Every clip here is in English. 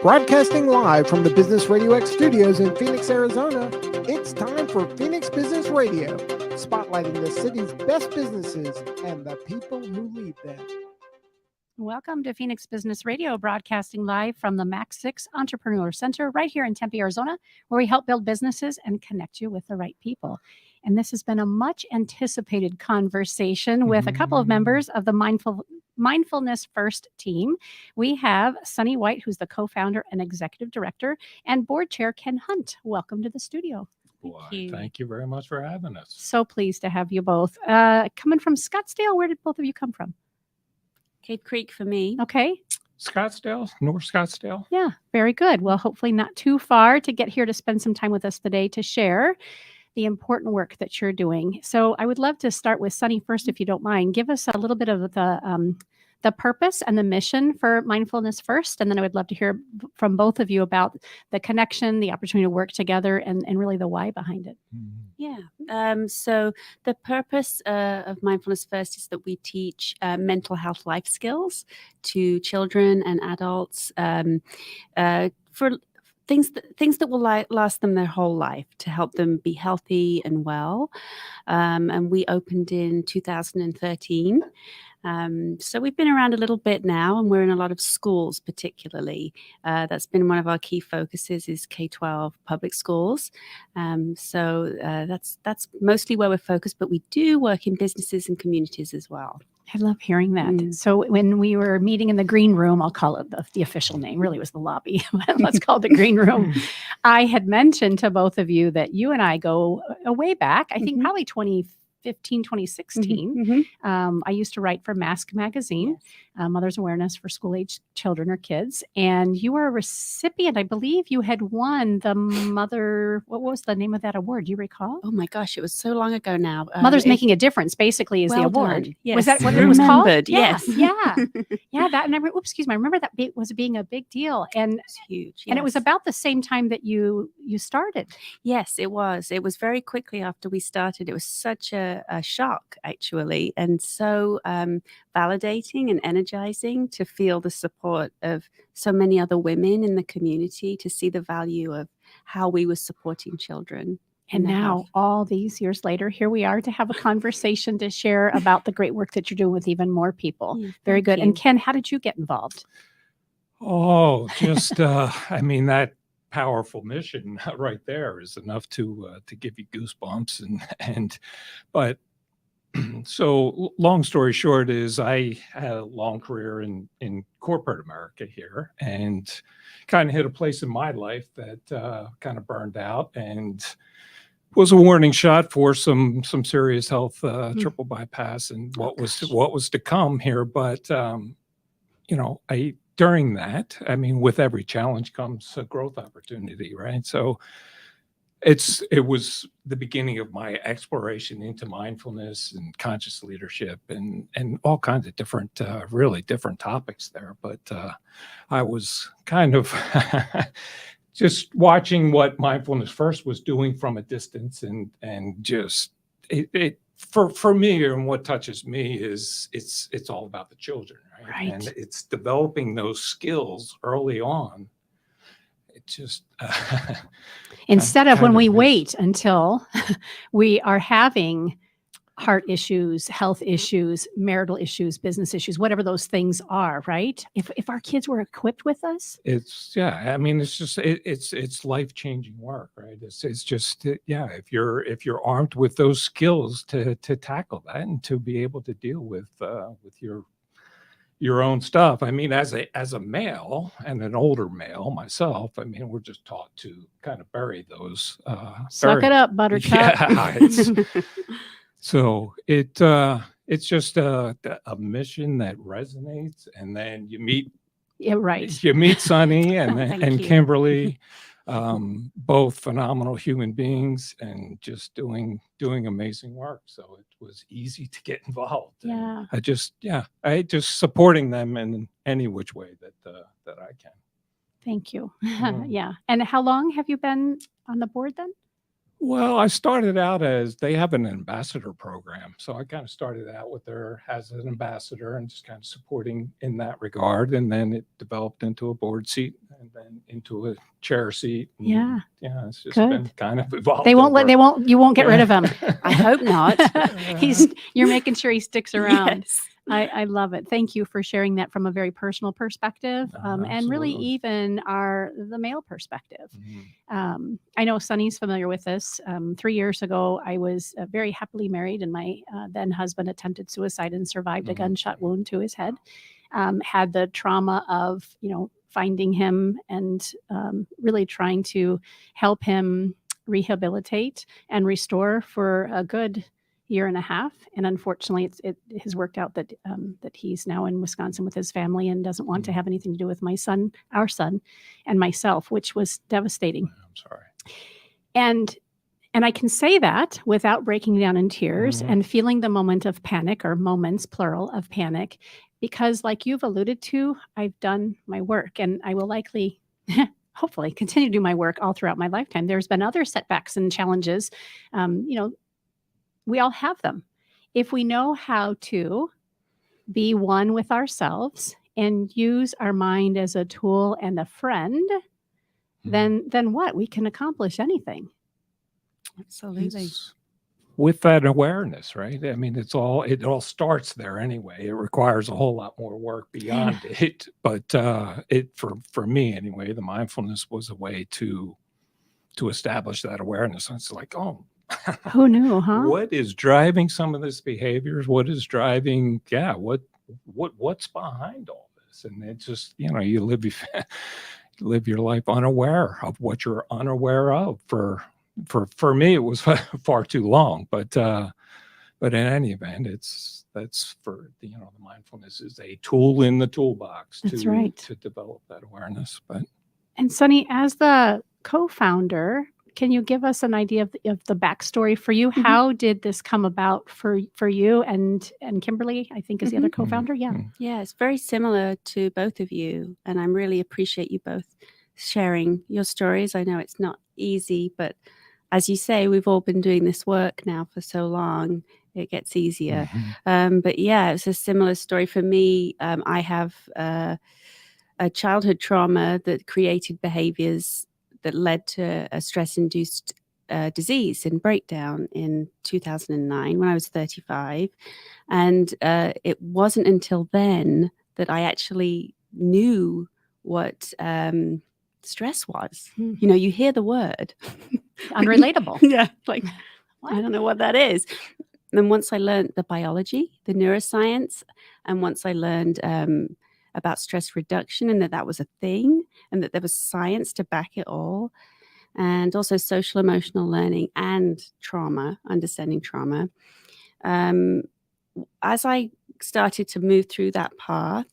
Broadcasting live from the Business RadioX studios in Phoenix, Arizona, it's time for Phoenix Business Radio, spotlighting the city's best businesses and the people who lead them. Welcome to Phoenix Business Radio, broadcasting live from the Max 6 Entrepreneur Center right here in Tempe, Arizona, where we help build businesses and connect you with the right people. And this has been a much anticipated conversation with a couple of members of the Mindfulness First team. We have Sunny White, who's the co-founder and executive director, and board chair Ken Hunt. Welcome to the studio. Thank you very much for having us. So pleased to have you both. Coming from Scottsdale, where did both of you come from? Cave Creek for me. Okay. Scottsdale, North Scottsdale. Yeah, very good. Well, hopefully not too far to get here to spend some time with us today to share the important work that you're doing. So I would love to start with Sunny first, if you don't mind. Give us a little bit of the purpose and the mission for Mindfulness First, and then I would love to hear from both of you about the connection, the opportunity to work together, and really the why behind it. Yeah. So the purpose of Mindfulness First is that we teach mental health life skills to children and adults for things that will last them their whole life, to help them be healthy and well. And we opened in 2013. So we've been around a little bit now, and we're in a lot of schools particularly. That's been one of our key focuses, is K-12 public schools. So that's mostly where we're focused, but we do work in businesses and communities as well. I love hearing that. So when we were meeting in the green room, I'll call it the official name, really was the lobby, but let's call it the green room. I had mentioned to both of you that you and I go way back, I think probably 2015, 2016. I used to write for Mask Magazine, Mother's Awareness for School-Age Children or Kids. And you were a recipient, I believe you had won the Mother, what was the name of that award? Do you recall? Oh my gosh, it was so long ago now. Mother's Making a Difference, basically, is the award. Done. Yes. Was that what it was called? Yes. Yeah. That, and I remember that was being a big deal. And it was huge. And it was about the same time that you started. Yes, it was. It was very quickly after we started. It was such a shock, actually, and so validating and energizing to feel the support of so many other women in the community, to see the value of how we were supporting children. And now, all these years later, here we are to have a conversation to share about the great work that you're doing with even more people. Very good. And Ken, how did you get involved? Oh, just, I mean, that powerful mission right there is enough to give you goosebumps. But so long story short is I had a long career in corporate America here, and kind of hit a place in my life that kind of burned out and was a warning shot for some serious health triple bypass and what was to come here. But during that, I mean, with every challenge comes a growth opportunity, right? So it was the beginning of my exploration into mindfulness and conscious leadership and all kinds of different, really different topics there. But I was kind of just watching what Mindfulness First was doing from a distance, and just it for me, and what touches me is it's all about the children, right? And it's developing those skills early on. It just instead of when we wait until we are having heart issues, health issues, marital issues, business issues, whatever those things are, right? If our kids were equipped with us, I mean, it's just it's life-changing work, right? It's just if you're armed with those skills to tackle that and to be able to deal with your own stuff. I mean, as a male and an older male myself, I mean, we're just taught to kind of bury those. Suck it up, buttercup. Yeah, so it's just a mission that resonates, and then you meet Sunny and Kimberly, both phenomenal human beings and just doing amazing work. So it was easy to get involved. Yeah. I just supporting them in any which way that I can. Thank you. Yeah. And how long have you been on the board then? Well, I started out as they have an ambassador program. So I kind of started out with her as an ambassador and just kind of supporting in that regard. And then it developed into a board seat. And then then into a chair seat. And, Yeah. Yeah. It's just Good. been kind of evolved. They won't over- you won't get rid of him. I hope not. You're making sure he sticks around. Yes. I love it. Thank you for sharing that from a very personal perspective, and really Absolutely. even the male perspective. Mhm. I know Sonny's familiar with this. 3 years ago, I was very happily married, and my then husband attempted suicide and survived a Mhm. gunshot wound to his head. Had the trauma of, finding him and really trying to help him rehabilitate and restore for a good year and a half. And unfortunately, it has worked out that he's now in Wisconsin with his family and doesn't want to have anything to do with our son, and myself, which was devastating. I'm sorry. And I can say that without breaking down in tears Mhm. and feeling the moment of panic, or moments, plural, of panic, because like you've alluded to, I've done my work, and I will likely, hopefully, continue to do my work all throughout my lifetime. There's been other setbacks and challenges. We all have them. If we know how to be one with ourselves and use our mind as a tool and a friend, then what? We can accomplish anything. Absolutely. It's with that awareness, right? I mean, it all starts there anyway. It requires a whole lot more work beyond it. But for me anyway, the mindfulness was a way to establish that awareness. And it's like, oh, Who knew, huh? what is driving some of this behaviors? What is driving? Yeah, what's behind all this? And it's just, you live your life unaware of what you're unaware of. For me, it was far too long, but in any event, that's for the mindfulness is a tool in the toolbox That's right. to develop that awareness. But And Sonny, as the co-founder, can you give us an idea of the backstory for you? Mhm. How did this come about for you and Kimberly, I think, is the other co-founder? Yeah. Yeah, it's very similar to both of you. And I really appreciate you both sharing your stories. I know it's not easy, but as you say, we've all been doing this work now for so long, it gets easier. But yeah, it's a similar story for me. I have a childhood trauma that created behaviors that led to a stress-induced disease and breakdown in 2009 when I was 35. And it wasn't until then that I actually knew what stress was. You hear the word. Unrelatable. Yeah, like, I don't know what that is. And then once I learned the biology, the neuroscience, and once I learned about stress reduction and that was a thing and that there was science to back it all, and also social emotional learning and trauma, understanding trauma. As I started to move through that path,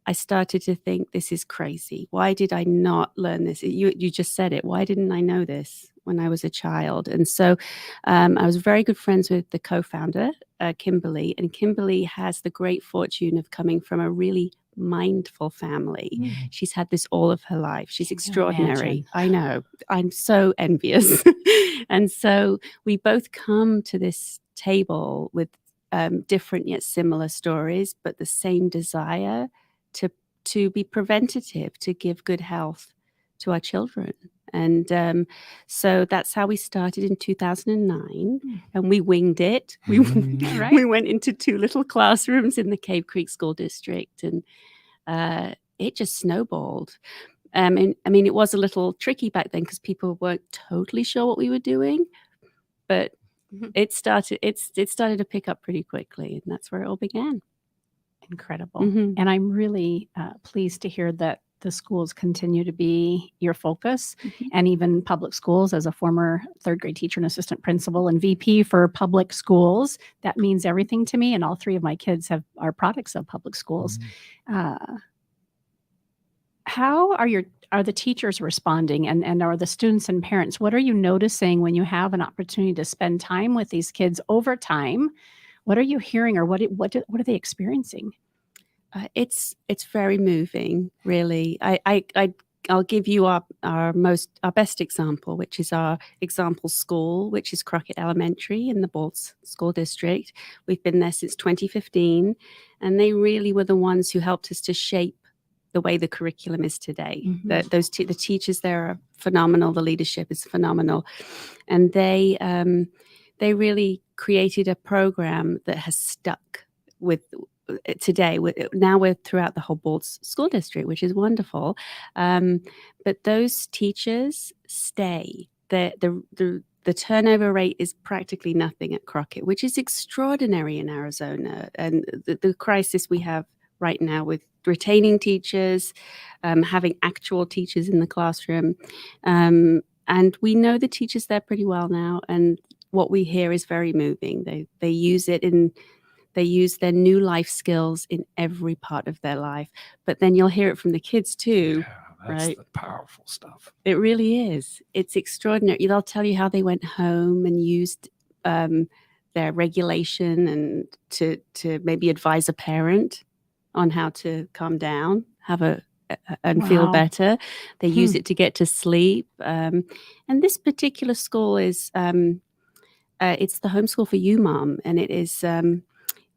I started to think, this is crazy. Why did I not learn this? You just said it. Why didn't I know this when I was a child? And so I was very good friends with the co-founder, Kimberly. And Kimberly has the great fortune of coming from a really mindful family. She's had this all of her life. She's extraordinary. I know. I'm so envious. And so we both come to this table with different yet similar stories, but the same desire to be preventative, to give good health to our children. And so that's how we started in 2009, and we winged it. We went into 2 little classrooms in the Cave Creek School District, and it just snowballed. And I mean, it was a little tricky back then because people weren't totally sure what we were doing, but it started to pick up pretty quickly, and that's where it all began. Incredible. And I'm really pleased to hear that the schools continue to be your focus, and even public schools. As a former 3rd grade teacher and assistant principal and VP for public schools, that means everything to me. And all 3 of my kids are products of public schools. How are the teachers responding, and are the students and parents? What are you noticing when you have an opportunity to spend time with these kids over time? What are you hearing, or what are they experiencing? It's very moving, really. I'll give you our best example, which is our example school, which is Crockett Elementary in the Balls School District. We've been there since 2015, and they really were the ones who helped us to shape the way the curriculum is today. Mhm. The teachers there are phenomenal. The leadership is phenomenal, and they really created a program that has stuck with today. Now we're throughout the whole Bald school district, which is wonderful. But those teachers stay. The turnover rate is practically nothing at Crockett, which is extraordinary in Arizona. And the crisis we have right now with retaining teachers, having actual teachers in the classroom. And we know the teachers there pretty well now. And what we hear is very moving. They use it they use their new life skills in every part of their life. But then you'll hear it from the kids too. Yeah, that's right? the powerful stuff. It really is. It's extraordinary. They'll tell you how they went home and used their regulation and to maybe advise a parent on how to calm down, and feel Wow. better. They use it to get to sleep. And this particular school is it's the homeschool for you, Mom, and it is.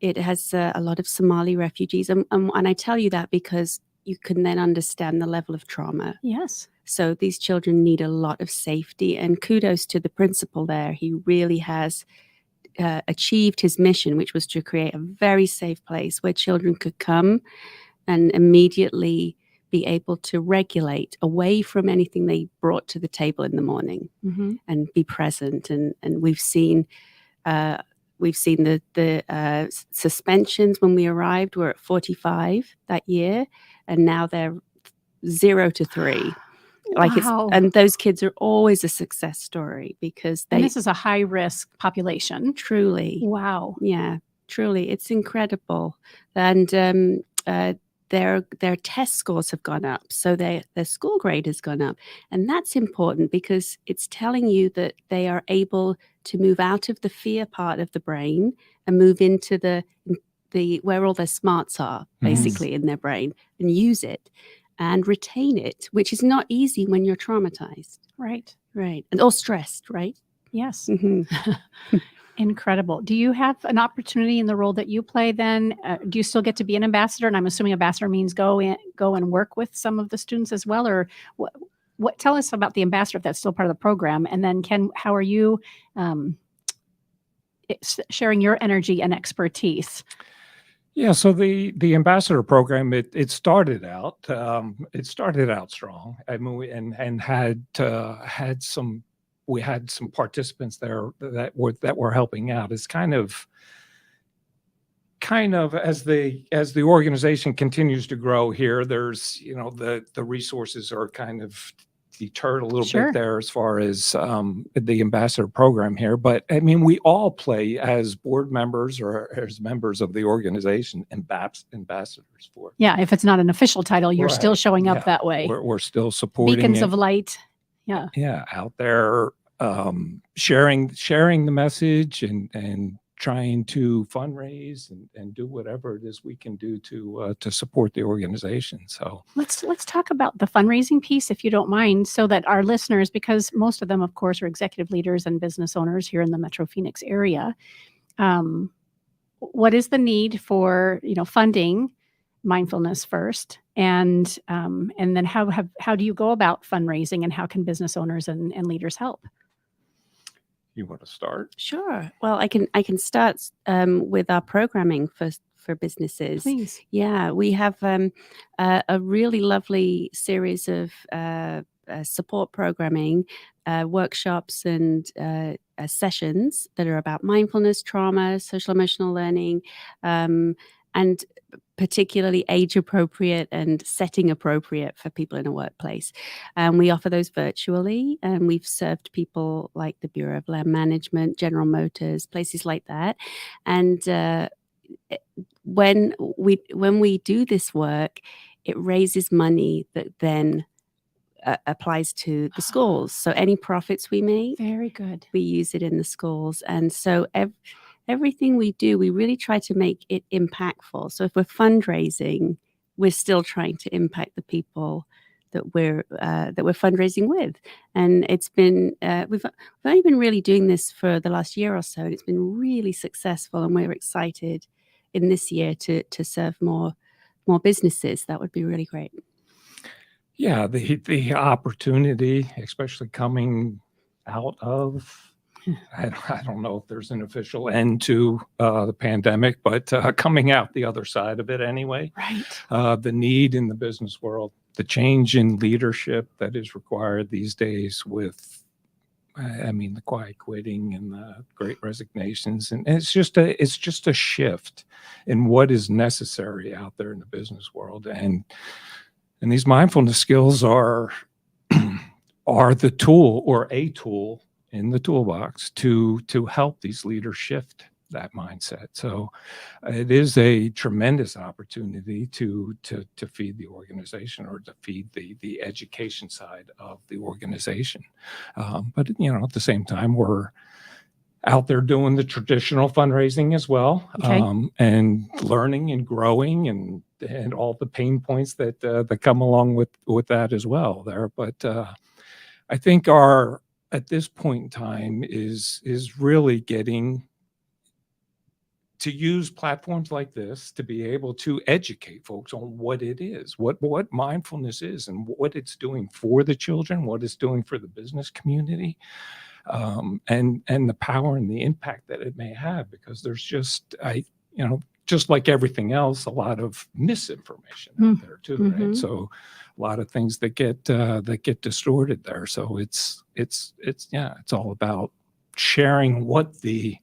It has a lot of Somali refugees, and I tell you that because you can then understand the level of trauma. Yes. So these children need a lot of safety, and kudos to the principal there. He really has achieved his mission, which was to create a very safe place where children could come and immediately be able to regulate away from anything they brought to the table in the morning Mm-hmm. and be present. And we've seen the suspensions when we arrived were at 45 that year, and now they're 0 to 3. Wow. And those kids are always a success story because And they this is a high risk population. truly, Wow. yeah, truly, it's incredible. And their test scores have gone up, so their school grade has gone up, and that's important because it's telling you that they are able to move out of the fear part of the brain and move into the where all their smarts are, basically in their brain, and use it and retain it, which is not easy when you're traumatized, Right. right, and or stressed, right? Yes. Mhm. Incredible. Do you have an opportunity in the role that you play then? Do you still get to be an ambassador? And I'm assuming ambassador means go and work with some of the students as well, or what tell us about the ambassador if that's still part of the program. And then how are you sharing your energy and expertise? Yeah, so the ambassador program it started out strong. I mean, and had some participants there that were helping out. It's kind of as the organization continues to grow here, there's the resources are kind of deterred a little Sure. bit there as far as the ambassador program here. But I mean, we all play as board members or as members of the organization, ambassadors for. Yeah, if it's not an official title, you're still Right. showing up Yeah. that way. We're still supporting Beacons it. of light. Yeah. Yeah, out there sharing the message and trying to fundraise and do whatever it is we can do to support the organization. So Let's talk about the fundraising piece, if you don't mind, so that our listeners, because most of them, of course, are executive leaders and business owners here in the Metro Phoenix area. What is the need for funding mindfulness first, and then how do you go about fundraising, and how can business owners and leaders help? you want to start? Sure. Well, I can start with our programming for businesses. Please. Yeah, we have a really lovely series of support programming, workshops, and sessions that are about mindfulness, trauma, social emotional learning, and particularly age appropriate and setting appropriate for people in a workplace. And we offer those virtually, and we've served people like the Bureau of Land Management, General Motors, places like that. And when we do this work, it raises money that then applies to the schools. So any profits we make, Very good. we use it in the schools. And so everything we do, we really try to make it impactful. So if we're fundraising, we're still trying to impact the people that we're fundraising with. And it's been we've only been really doing this for the last year or so, and it's been really successful. And we're excited in this year to serve more more businesses, that would be really great. Yeah, the opportunity, especially coming out of, I don't know if there's an official end to the pandemic, but coming out the other side of it anyway. Right. The need in the business world, the change in leadership that is required these days with, I mean, the quiet quitting and the great resignations, and it's just a shift in what is necessary out there in the business world, and these mindfulness skills are are the tool or a tool in the toolbox to help these leaders shift that mindset. So it is a tremendous opportunity to feed the organization, or to feed the education side of the organization. But at the same time, we're out there doing the traditional fundraising as well, Okay. and learning and growing and all the pain points that come along with that as well there. But I think our at this point in time is really getting to use platforms like this to be able to educate folks on what it is, what mindfulness is, and what it's doing for the children, what it's doing for the business community, and the power and the impact that it may have. Because there's just just like everything else, a lot of misinformation out there too, right? So a lot of things that get distorted there. So it's all about sharing what it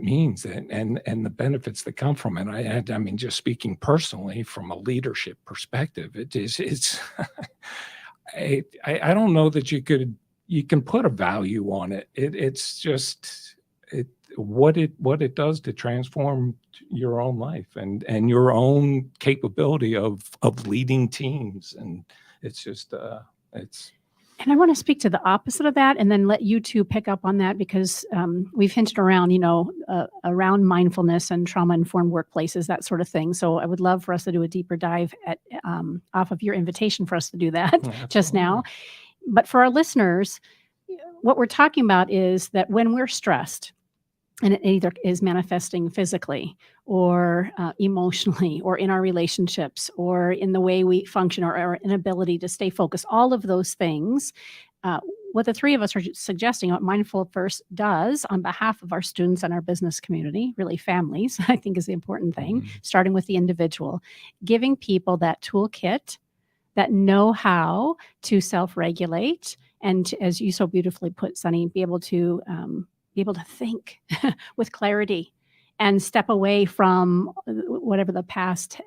means and the benefits that come from it. I mean, just speaking personally from a leadership perspective, it's I don't know that you can put a value on it. It's just what it does to transform your own life and your own capability of leading teams. And it's just And I want to speak to the opposite of that, and then let you two pick up on that, because we've hinted around, around mindfulness and trauma-informed workplaces, that sort of thing. So I would love for us to do a deeper dive off of your invitation for us to do that just now. But for our listeners, what we're talking about is that when we're stressed, and it either is manifesting physically or emotionally, or in our relationships, or in the way we function, or our inability to stay focused, all of those things, what the three of us are suggesting, what Mindful First does on behalf of our students and our business community, really families, I think is the important thing, starting with the individual, giving people that toolkit, that know-how to self-regulate, and as you so beautifully put, Sunny, be able to think with clarity and step away from whatever the past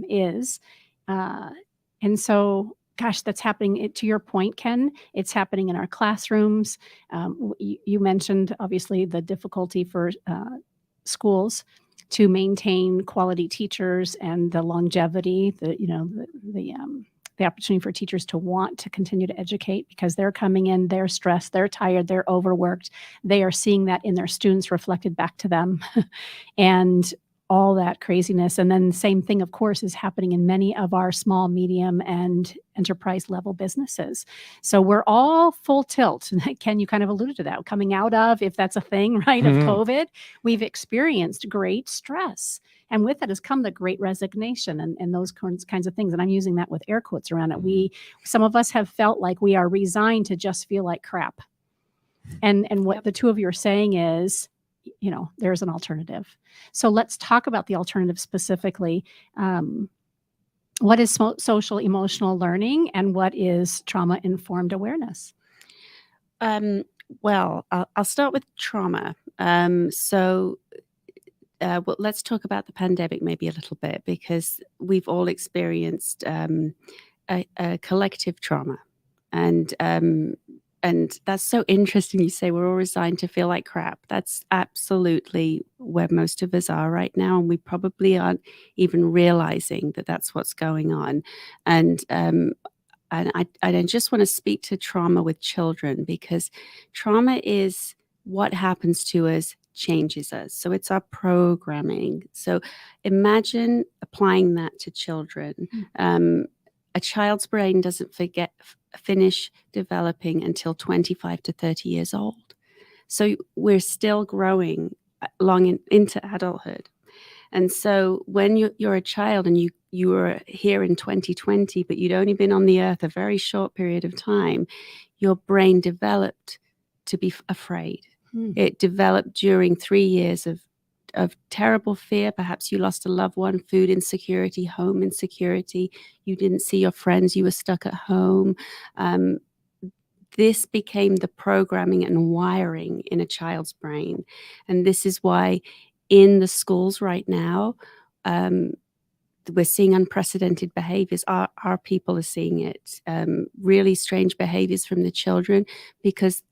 is. And so, gosh, that's happening. To your point, Ken, it's happening in our classrooms. You mentioned, obviously, the difficulty for schools to maintain quality teachers and the longevity, the opportunity for teachers to want to continue to educate, because they're coming in, they're stressed, they're tired, they're overworked. They are seeing that in their students reflected back to them and all that craziness. And then the same thing, of course, is happening in many of our small, medium, and enterprise level businesses. So we're all full tilt. Ken, you kind of alluded to that. Coming out of, if that's a thing, right, of COVID, we've experienced great stress. And with it has come the great resignation and those kinds of things. And I'm using that with air quotes around it. Some of us have felt like we are resigned to just feel like crap. And what the two of you are saying is, there's an alternative. So let's talk about the alternative specifically. What is social emotional learning, and what is trauma-informed awareness? Well, I'll start with trauma. Well, let's talk about the pandemic maybe a little bit, because we've all experienced a collective trauma, and that's so interesting. You say we're all resigned to feel like crap. That's absolutely where most of us are right now, and we probably aren't even realizing that that's what's going on. And I just want to speak to trauma with children, because trauma is what happens to us changes us. So it's our programming. So imagine applying that to children. A child's brain doesn't finish developing until 25 to 30 years old. So we're still growing long into adulthood. And so when you're a child and you were here in 2020, but you'd only been on the earth a very short period of time, your brain developed to be afraid. It developed during 3 years of terrible fear. Perhaps you lost a loved one, food insecurity, home insecurity. You didn't see your friends. You were stuck at home. This became the programming and wiring in a child's brain. And this is why in the schools right now, we're seeing unprecedented behaviors. Our people are seeing it. Really strange behaviors from the children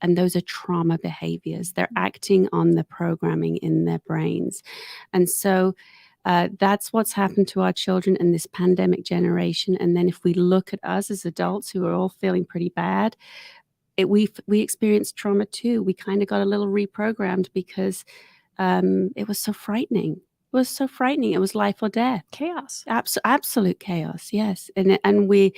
and those are trauma behaviors. They're acting on the programming in their brains. And so that's what's happened to our children in this pandemic generation. And then if we look at us as adults who are all feeling pretty bad, we experienced trauma too. We kind of got a little reprogrammed because it was so frightening. It was so frightening. It was life or death. Chaos. Absolute chaos, yes. And we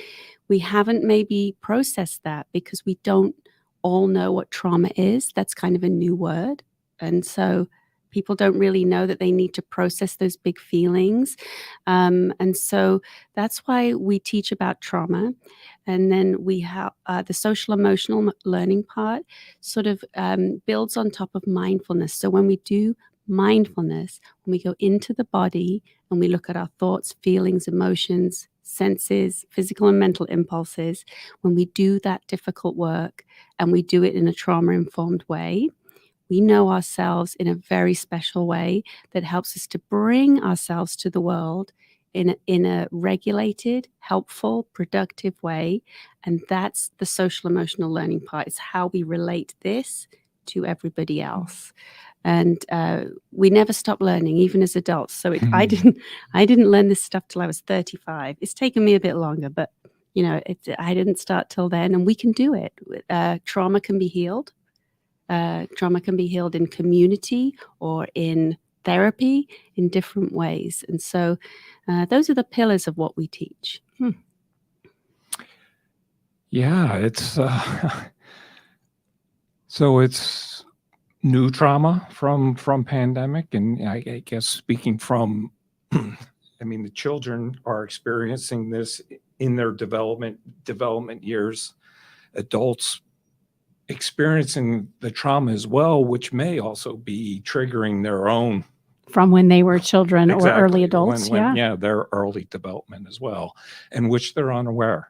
haven't maybe processed that because we don't all know what trauma is. That's kind of a new word. And so people don't really know that they need to process those big feelings. And so that's why we teach about trauma. And then we have the social emotional learning part sort of builds on top of mindfulness. So when we do mindfulness, when we go into the body and we look at our thoughts, feelings, emotions, senses, physical and mental impulses, when we do that difficult work and we do it in a trauma-informed way, we know ourselves in a very special way that helps us to bring ourselves to the world in a regulated, helpful, productive way. And that's the social emotional learning part. It's how we relate this to everybody else. And we never stop learning, even as adults. So I didn't learn this stuff till I was 35. It's taken me a bit longer, but I didn't start till then. And we can do it. Trauma can be healed. Trauma can be healed in community or in therapy in different ways. And so those are the pillars of what we teach. Yeah, it's so it's new trauma from pandemic, and I guess speaking from, I mean, the children are experiencing this in their development years. Adults experiencing the trauma as well, which may also be triggering their own from when they were children or Exactly. early adults. Yeah, their early development as well, in which they're unaware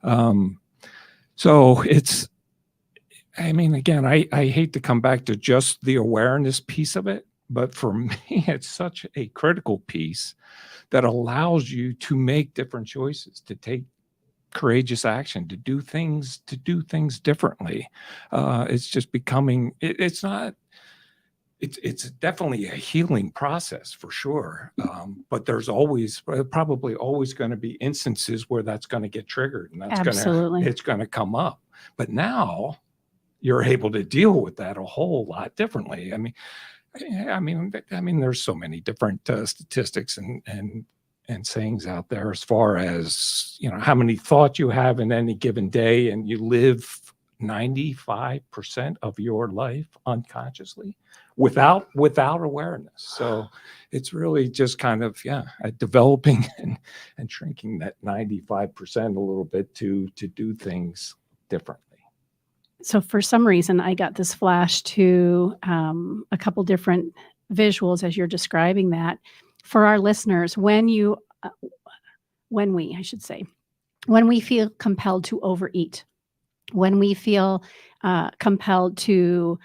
of. So it's, I mean, again, I hate to come back to just the awareness piece of it, but for me, it's such a critical piece that allows you to make different choices, to take courageous action, to do things differently. It's just becoming, it's definitely a healing process for sure. But there's probably always going to be instances where that's going to get triggered, and it's going to come up. But now you're able to deal with that a whole lot differently. I mean, there's so many different statistics and sayings out there as far as, how many thoughts you have in any given day, and you live 95% of your life unconsciously without awareness. So it's really just kind of, developing and shrinking that 95% a little bit to do things differently. So for some reason, I got this flash to a couple different visuals as you're describing that. For our listeners, when we feel compelled to overeat, when we feel compelled to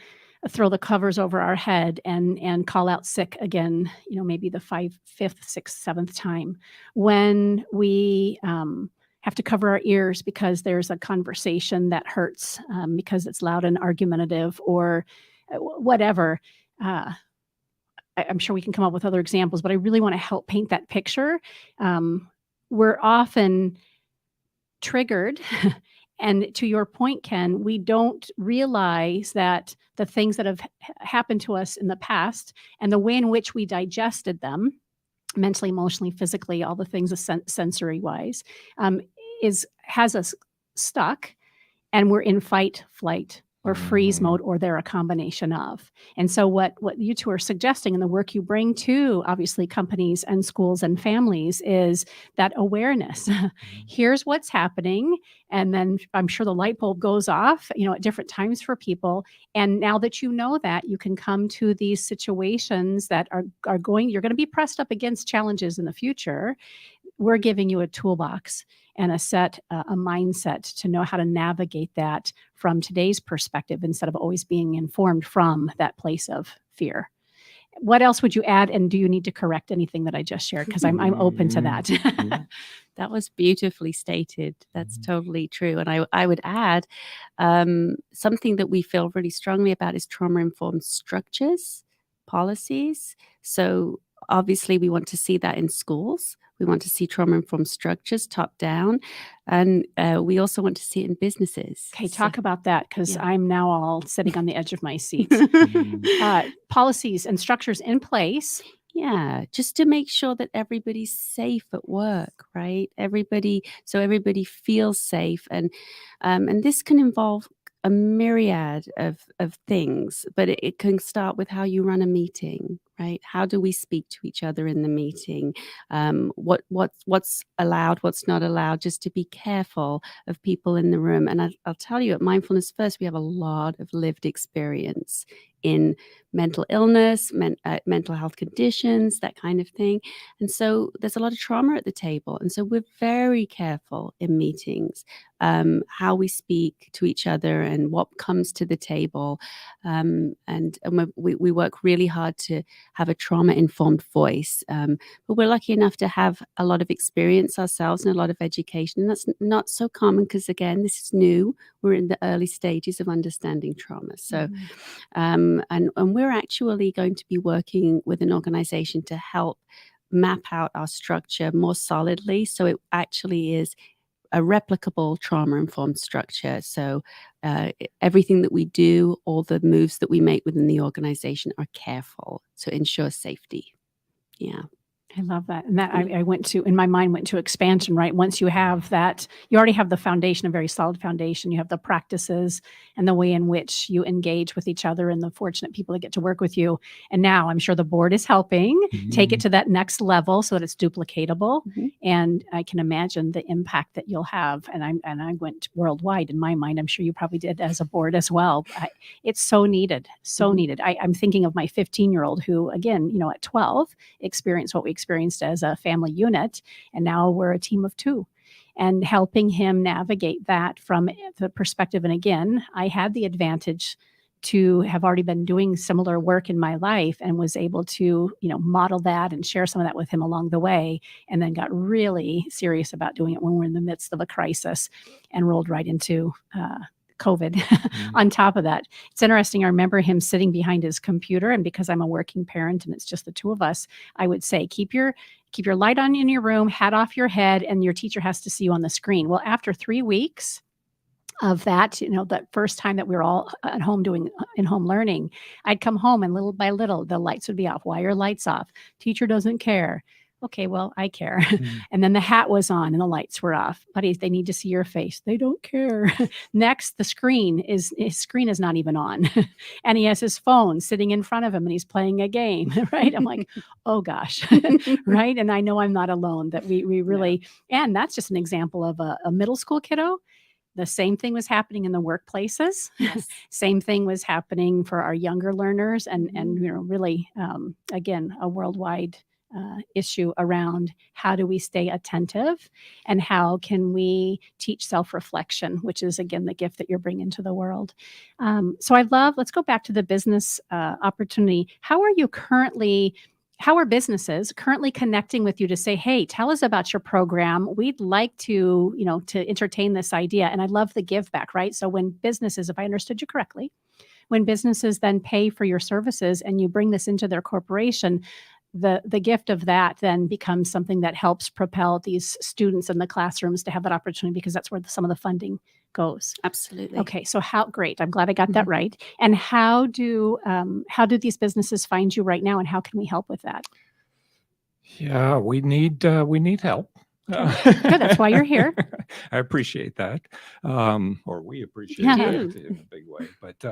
throw the covers over our head and call out sick again, maybe the 5th, 6th, 7th time, when we have to cover our ears because there's a conversation that hurts because it's loud and argumentative or whatever. I'm sure we can come up with other examples, but I really want to help paint that picture. We're often triggered. And to your point, Ken, we don't realize that the things that have happened to us in the past and the way in which we digested them, mentally, emotionally, physically, all the things sensory wise, has us stuck, and we're in fight, flight, or freeze mode, or they're a combination of. And so what you two are suggesting, and the work you bring to obviously companies and schools and families, is that awareness. Here's what's happening. And then I'm sure the light bulb goes off, at different times for people. And now that you know that, you can come to these situations that you're going to be pressed up against challenges in the future. We're giving you a toolbox and a mindset to know how to navigate that from today's perspective, instead of always being informed from that place of fear. What else would you add? And do you need to correct anything that I just shared? Because I'm open to that. That was beautifully stated. That's totally true. And I would add something that we feel really strongly about is trauma-informed structures, policies. So obviously we want to see that in schools. We want to see trauma-informed structures top down. And we also want to see it in businesses. Okay, talk about that, because Yeah. I'm now all sitting on the edge of my seats. Policies and structures in place. Yeah, just to make sure that everybody's safe at work, right? So everybody feels safe, and this can involve a myriad of things, but it can start with how you run a meeting, right? How do we speak to each other in the meeting? What's allowed, what's not allowed? Just to be careful of people in the room. And I'll tell you, at Mindfulness First, we have a lot of lived experience in mental illness, mental health conditions, that kind of thing. And so there's a lot of trauma at the table. And so we're very careful in meetings, how we speak to each other and what comes to the table. And we work really hard to have a trauma-informed voice. But we're lucky enough to have a lot of experience ourselves and a lot of education. And that's not so common because, again, this is new. We're in the early stages of understanding trauma. So, and we're actually going to be working with an organization to help map out our structure more solidly, so it actually is a replicable trauma-informed structure. So everything that we do, all the moves that we make within the organization are careful to ensure safety. Yeah. I love that. And that I went to expansion, right? Once you have that, you already have the foundation, a very solid foundation. You have the practices and the way in which you engage with each other and the fortunate people that get to work with you. And now I'm sure the board is helping take it to that next level so that it's duplicatable. And I can imagine the impact that you'll have. And I went worldwide in my mind. I'm sure you probably did as a board as well. It's so needed, so needed. I'm thinking of my 15-year-old who, again, at 12, experienced what we experienced as a family unit, and now we're a team of two, and helping him navigate that from the perspective. And again, I had the advantage to have already been doing similar work in my life and was able to, model that and share some of that with him along the way, and then got really serious about doing it when we're in the midst of a crisis and rolled right into COVID on top of that. It's interesting. I remember him sitting behind his computer, and because I'm a working parent and it's just the two of us, I would say, keep your light on in your room, hat off your head, and your teacher has to see you on the screen. Well, after 3 weeks of that, that first time that we were all at home doing in-home learning, I'd come home and little by little, the lights would be off. Why are lights off? Teacher doesn't care. Okay, well, I care. And then the hat was on and the lights were off. Buddy, they need to see your face. They don't care. Next, his screen is not even on. And he has his phone sitting in front of him and he's playing a game, right? I'm like, oh gosh, right? And I know I'm not alone, that we really, and that's just an example of a middle school kiddo. The same thing was happening in the workplaces. Yes. Same thing was happening for our younger learners, and really, again, a worldwide issue around how do we stay attentive and how can we teach self-reflection, which is, again, the gift that you're bringing to the world. So let's go back to the business opportunity. How are businesses currently connecting with you to say, hey, tell us about your program. We'd like to, to entertain this idea. And I love the give back, right? So when businesses, if I understood you correctly, when businesses then pay for your services and you bring this into their corporation, the gift of that then becomes something that helps propel these students in the classrooms to have that opportunity, because that's where some of the funding goes. Absolutely. Okay, so great. I'm glad I got that right. And how do these businesses find you right now, and how can we help with that? Yeah, we need help. Good, that's why you're here. I appreciate that. Or we appreciate Yeah. it in a big way. But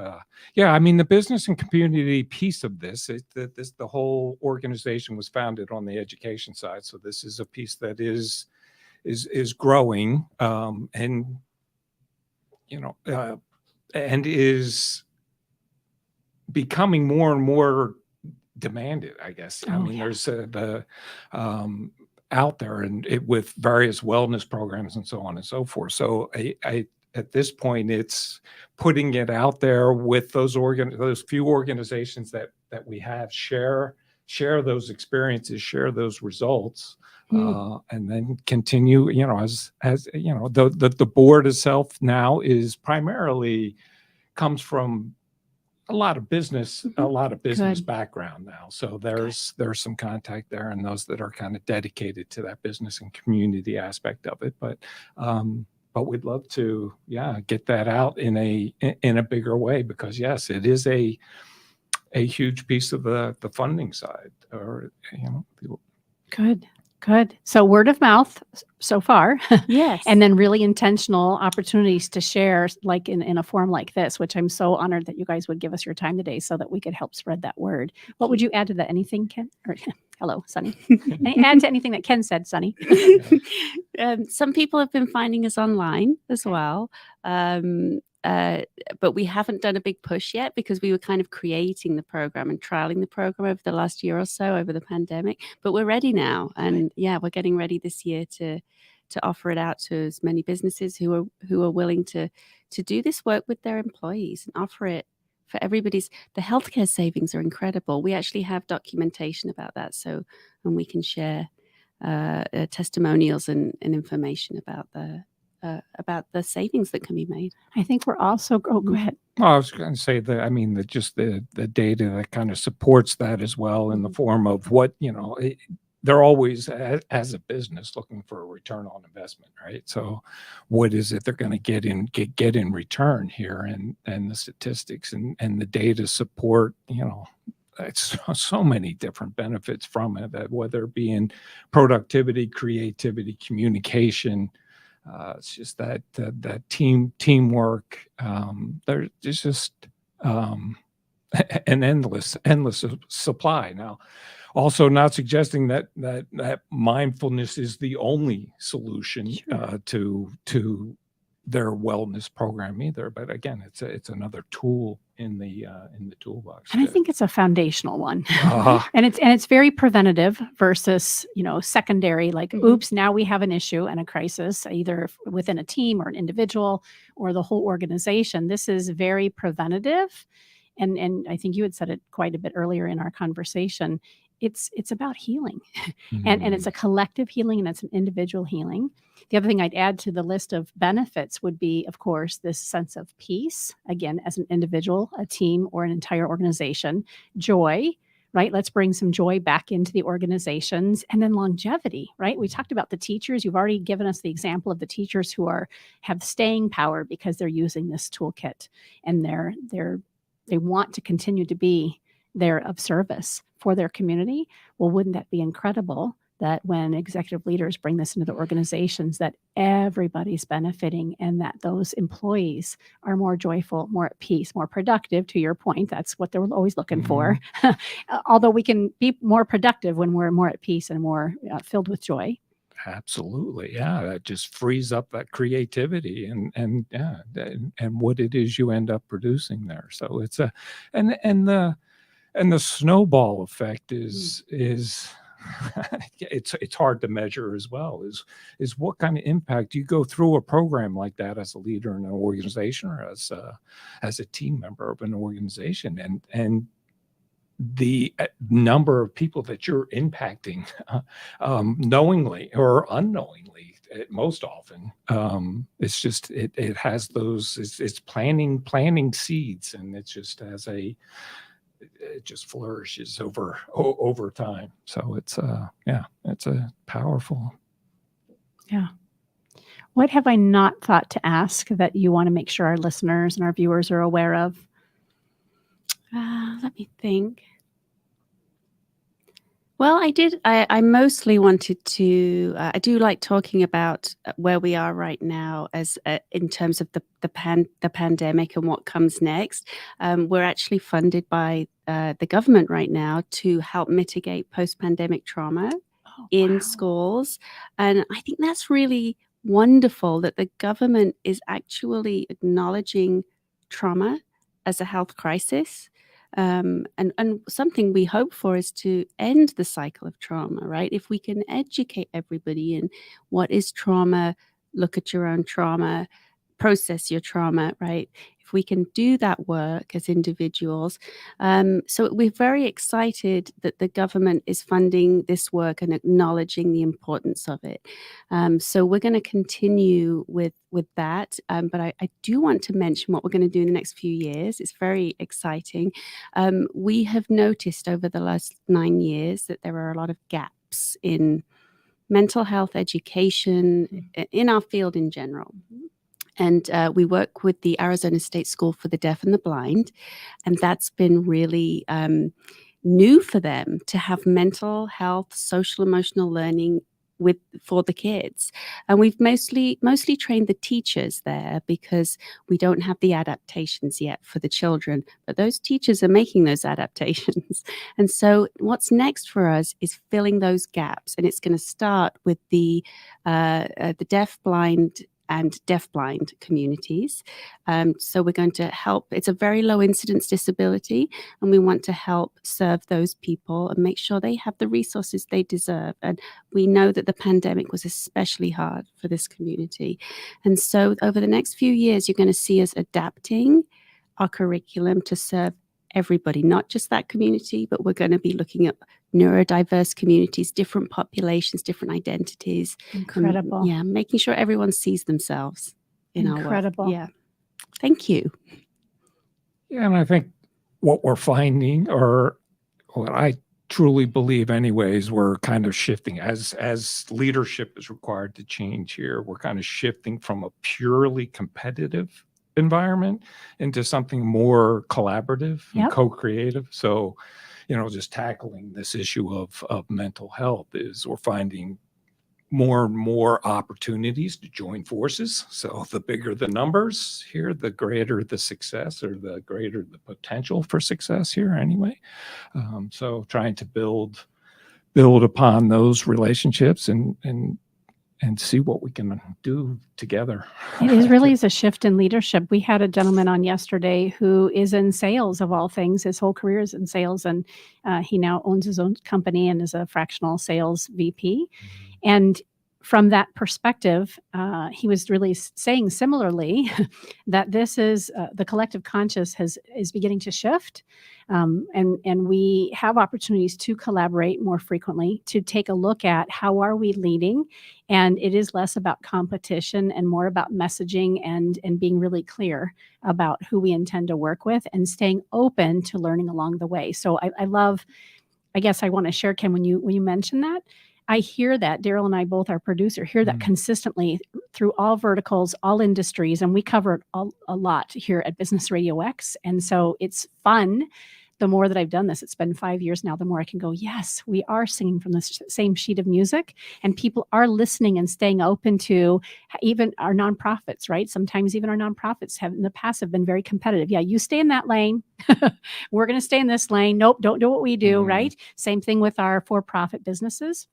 yeah, I mean, the business and community piece of this, the whole organization was founded on the education side. So this is a piece that is growing, and, and is becoming more and more demanded, I guess. I Oh, mean, yeah. there's out there and with various wellness programs and so on and so forth. So I at this point, it's putting it out there with those few organizations that we have, share those experiences, share those results, and then continue. As the board itself now is primarily comes from a lot of business Good. background now. So there's some contact there, and those that are kind of dedicated to that business and community aspect of it. But we'd love to, get that out in a bigger way, because yes, it is a huge piece of the funding side, or Good. So word of mouth so far. Yes. And then really intentional opportunities to share, like in a forum like this, which I'm so honored that you guys would give us your time today so that we could help spread that word. What would you add to that? Anything, Ken? Or, hello, Sunny. Add to anything that Ken said, Sunny. Some people have been finding us online as well. But we haven't done a big push yet, because we were kind of creating the program and trialing the program over the last year or so over the pandemic. But we're ready now, and we're getting ready this year to offer it out to as many businesses who are willing to do this work with their employees and offer it for everybody's. The healthcare savings are incredible. We actually have documentation about that, and we can share testimonials and information about the savings that can be made. I think we're also, go ahead. Well, I was going to say that, I mean, just the data that kind of supports that as well, in the form of what, they're always, as a business, looking for a return on investment, right? So what is it they're going to get in return here? And the statistics and the data support, it's so many different benefits from it, that whether it be in productivity, creativity, communication, it's just that teamwork. There's just an endless supply. Now, also not suggesting that mindfulness is the only solution to their wellness program either. But again, it's another tool in the toolbox. And I think it's a foundational one. and it's very preventative versus, secondary, like, oops, now we have an issue and a crisis, either within a team or an individual or the whole organization. This is very preventative. And I think you had said it quite a bit earlier in our conversation. It's about healing, and it's a collective healing, and it's an individual healing. The other thing I'd add to the list of benefits would be, of course, this sense of peace, again, as an individual, a team, or an entire organization. Joy, right? Let's bring some joy back into the organizations. And then longevity, right? We talked about the teachers. You've already given us the example of the teachers who have staying power because they're using this toolkit, and they want to continue to be there of service for their community. Well, wouldn't that be incredible that when executive leaders bring this into the organizations, that everybody's benefiting, and that those employees are more joyful, more at peace, more productive? To your point, that's what they're always looking for. Although we can be more productive when we're more at peace and more filled with joy. Absolutely. Yeah. That just frees up that creativity and what it is you end up producing there. So it's and the snowball effect is it's hard to measure as well, is what kind of impact you go through a program like that as a leader in an organization, or as a team member of an organization, and the number of people that you're impacting, knowingly or unknowingly, most often. It's just it has those. It's planting seeds, and it just it just flourishes over time. So it's it's a powerful. Yeah. What have I not thought to ask that you want to make sure our listeners and our viewers are aware of? Let me think. Well, I mostly wanted to. I do like talking about where we are right now, as in terms of the pandemic and what comes next. We're actually funded by the government right now to help mitigate post-pandemic trauma Oh, in wow. schools, and I think that's really wonderful that the government is actually acknowledging trauma as a health crisis. And something we hope for is to end the cycle of trauma, right? If we can educate everybody in what is trauma, look at your own trauma, process your trauma, right? If we can do that work as individuals. So we're very excited that the government is funding this work and acknowledging the importance of it. So we're going to continue with that. But I do want to mention what we're going to do in the next few years. It's very exciting. We have noticed over the last 9 years that there are a lot of gaps in mental health education in our field in general. And we work with the Arizona State School for the Deaf and the Blind, and that's been really new for them to have mental health, social emotional learning for the kids. And we've mostly trained the teachers there because we don't have the adaptations yet for the children, but those teachers are making those adaptations. And so what's next for us is filling those gaps, and it's going to start with the deaf, blind, and deafblind communities. So we're going to help. It's a very low incidence disability, and we want to help serve those people and make sure they have the resources they deserve. And we know that the pandemic was especially hard for this community. And so over the next few years, you're going to see us adapting our curriculum to serve everybody, not just that community, but we're going to be looking at neurodiverse communities, different populations, different identities. Incredible. Yeah, making sure everyone sees themselves in our work. Incredible. Yeah. Thank you. Yeah, and I think what we're finding, or what I truly believe anyways, we're kind of shifting as leadership is required to change here. We're kind of shifting from a purely competitive environment into something more collaborative and Yep. co-creative. So, just tackling this issue of mental health is we're finding more and more opportunities to join forces. So the bigger the numbers here, the greater the success, or the greater the potential for success here anyway. So trying to build upon those relationships and see what we can do together. It really is a shift in leadership. We had a gentleman on yesterday who is in sales, of all things. His whole career is in sales, and he now owns his own company and is a fractional sales VP. And from that perspective, he was really saying similarly that this is the collective conscious is beginning to shift, and we have opportunities to collaborate more frequently, to take a look at how are we leading, and it is less about competition and more about messaging and being really clear about who we intend to work with and staying open to learning along the way. So I love. I guess I want to share, Ken, when you mention that, I hear that. Daryl and I, both our producer, hear that consistently through all verticals, all industries, and we cover it a lot here at Business Radio X. And so it's fun. The more that I've done this, it's been 5 years now, the more I can go, yes, we are singing from the same sheet of music, and people are listening and staying open to even our nonprofits, right? Sometimes even our nonprofits have in the past have been very competitive. Yeah, you stay in that lane. We're going to stay in this lane. Nope, don't do what we do, right? Same thing with our for-profit businesses,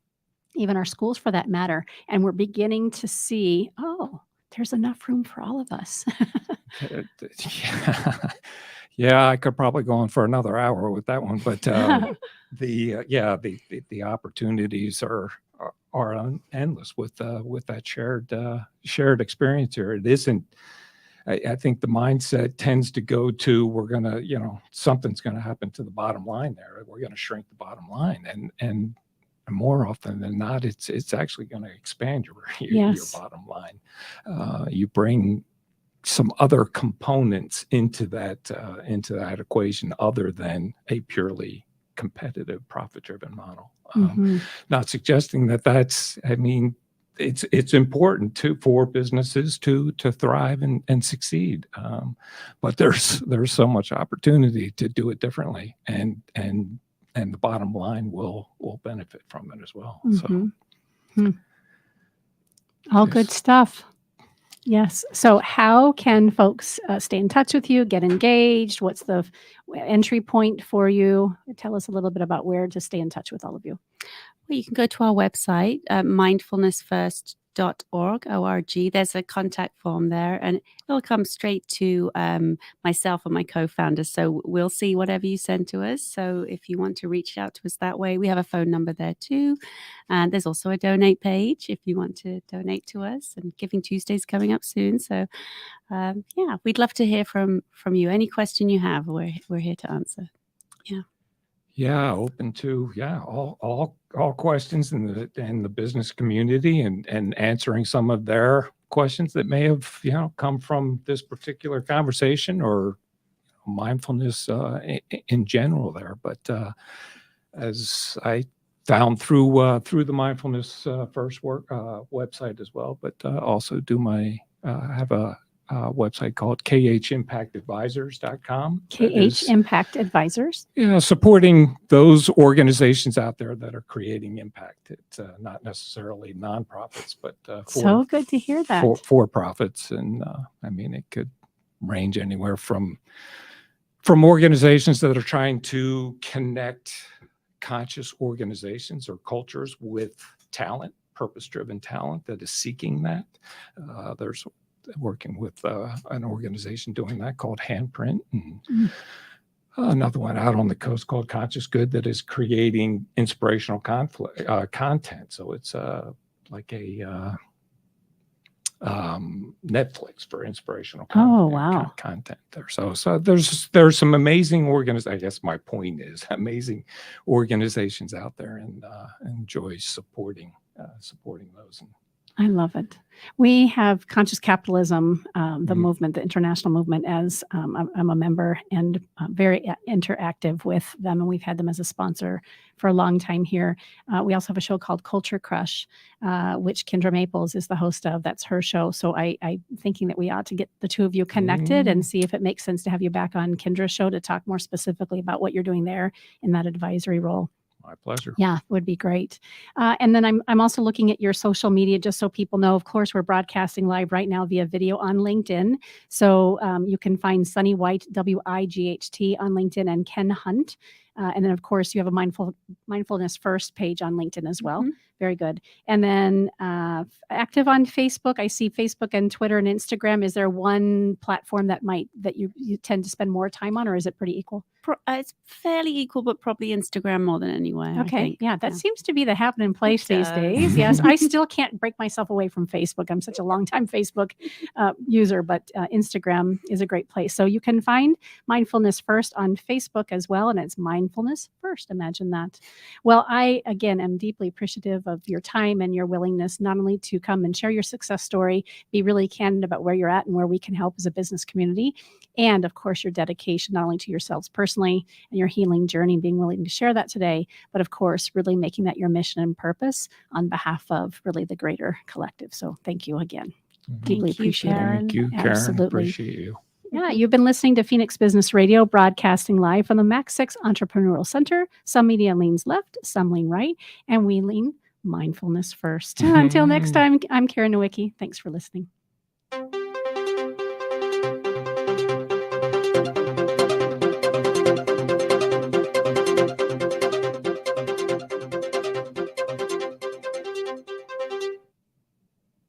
even our schools for that matter. And we're beginning to see, oh, there's enough room for all of us. Yeah, I could probably go on for another hour with that one, but the opportunities are endless with that shared experience here. It isn't. I think the mindset tends to go to we're gonna, something's gonna happen to the bottom line there. We're gonna shrink the bottom line, and more often than not, it's actually going to expand your bottom line. You bring some other components into that equation other than a purely competitive, profit-driven model. Not suggesting that's. I mean, it's important for businesses to thrive and succeed, but there's so much opportunity to do it differently and the bottom line will benefit from it as well. Mhm. So All good yes. stuff. Yes. So how can folks stay in touch with you, get engaged? What's the entry point for you? Tell us a little bit about where to stay in touch with all of you. Well, you can go to our website, mindfulnessfirst.org. There's a contact form there, and it'll come straight to myself and my co-founders. So we'll see whatever you send to us. So if you want to reach out to us that way, we have a phone number there too. And there's also a donate page if you want to donate to us. And Giving Tuesday's coming up soon. So yeah, we'd love to hear from you. Any question you have, we're here to answer. Yeah, open to all questions in the business community, and answering some of their questions that may have come from this particular conversation or mindfulness in general there. But as I found through the Mindfulness First website as well, but also have a website called khimpactadvisors.com. KH Impact Advisors. Supporting those organizations out there that are creating impact. It's not necessarily nonprofits, but So good to hear that. For profits. And I mean, it could range anywhere from organizations that are trying to connect conscious organizations or cultures with talent, purpose-driven talent that is seeking that. There's working with an organization doing that called Handprint, and another one out on the coast called Conscious Good that is creating inspirational content. So it's like a Netflix for inspirational content there. So there's some amazing organizations. I guess my point is amazing organizations out there, and enjoy supporting those. I love it. We have Conscious Capitalism, the movement, the international movement, as I'm a member and very interactive with them. And we've had them as a sponsor for a long time here. We also have a show called Culture Crush, which Kendra Maples is the host of. That's her show. So I'm thinking that we ought to get the two of you connected and see if it makes sense to have you back on Kendra's show to talk more specifically about what you're doing there in that advisory role. My pleasure. Yeah, would be great. And then I'm also looking at your social media, just so people know. Of course, we're broadcasting live right now via video on LinkedIn. So you can find Sunny White, WIGHT, on LinkedIn, and Ken Hunt. And then, of course, you have a Mindfulness First page on LinkedIn as well. Very good. And then active on Facebook. I see Facebook and Twitter and Instagram. Is there one platform that you tend to spend more time on, or is it pretty equal? It's fairly equal, but probably Instagram more than anywhere. Okay. Yeah, that seems to be the happening place these days. Yes, I still can't break myself away from Facebook. I'm such a longtime Facebook user, but Instagram is a great place. So you can find Mindfulness First on Facebook as well, and it's Mindfulness First. Imagine that. Well, I, again, am deeply appreciative of your time and your willingness not only to come and share your success story, be really candid about where you're at and where we can help as a business community, and, of course, your dedication not only to yourselves personally and your healing journey, being willing to share that today, but of course, really making that your mission and purpose on behalf of really the greater collective. So thank you again. Deeply appreciate it. Thank you, Karen. Absolutely. Appreciate you. Yeah, you've been listening to Phoenix Business Radio, broadcasting live from the Max 6 Entrepreneurial Center. Some media leans left, some lean right, and we lean mindfulness first. Until next time, I'm Karen Nowicki. Thanks for listening.